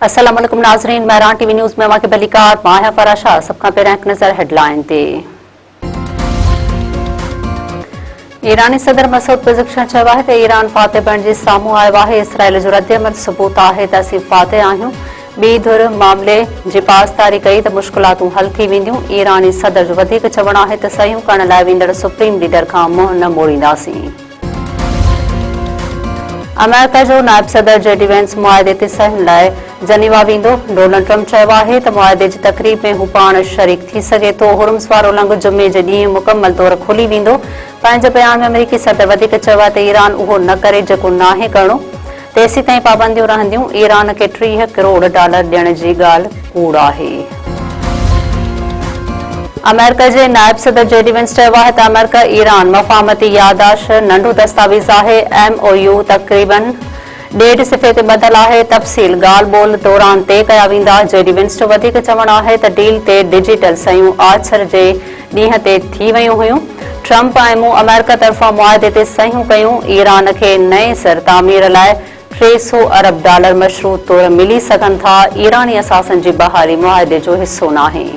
अस्सलाम वालेकुम नाज़रीन, महरान टीवी न्यूज़ में वाक़े बलिकार माहिया फराशा सबका पेरैंक नज़र हेडलाइन ते। ईरानी सदर मसूद पेज़ेश्कियान चयो आहे त ईरान फाते बणिजी साम्हूं आयो आहे। इसराइल जो रद्दअमल सबूत आहे त असीं फाते आहियूं। ॿी धुर मामले जी पासदारी कई त मुश्किलातूं हल थी वेंदियूं। ईरानी सदर जो वधीक चवणु आहे त सयूं करण लाइ वेंदड़ सुप्रीम लीडर खां मुंहुं न मोड़ींदासीं। अमेरिका जो नायब सदर जेडी वेंस मुआहदे ते सहन लाइ जनीवा वेंदो। डोनाल्ड ट्रम्प चयो आहे त मुआहदे जी तक़रीब में हू पाण शरीक थी सघे थो। हुर्मुज़ वारो लंघ जुमे जे ॾींहुं मुकमल तौर खुली वेंदो। पंहिंजे बयान में अमरीकी सदर वधीक चयो आहे त ईरान उहो न करे जेको नाहे करणो। तेसीं ताईं पाबंदियूं रहंदियूं। ईरान खे $30 करोड़ ॾियण जी ॻाल्हि कूड़ आहे। अमेरिका जे नायब सदर जेडी वेंस चयो आहे त अमेरिका ईरान मफ़ाहमती यादाश्त नंढो दस्तावेज़ आहे। MOU तक़रीबन 1.5 सिफ़े ते ॿधल आहे। तफ़सील ॻाल्हि ॿोल दौरान तइ कया वेंदा। जेडी वेंस जो वधीक चवणु आहे त डील ते डिजिटल सयूं आछर जे ॾींहं ते थी वयूं हुयूं। ट्रम्प ऐं मूं अमेरिका तरफ़ां मुआहदे ते सहियूं कयूं। ईरान खे नए सिर तामीर लाइ $300 अरब मशरूत तौर मिली सघनि था। ईरानी असासनि जी बहाली मुआहदे जो हिसो नाहे।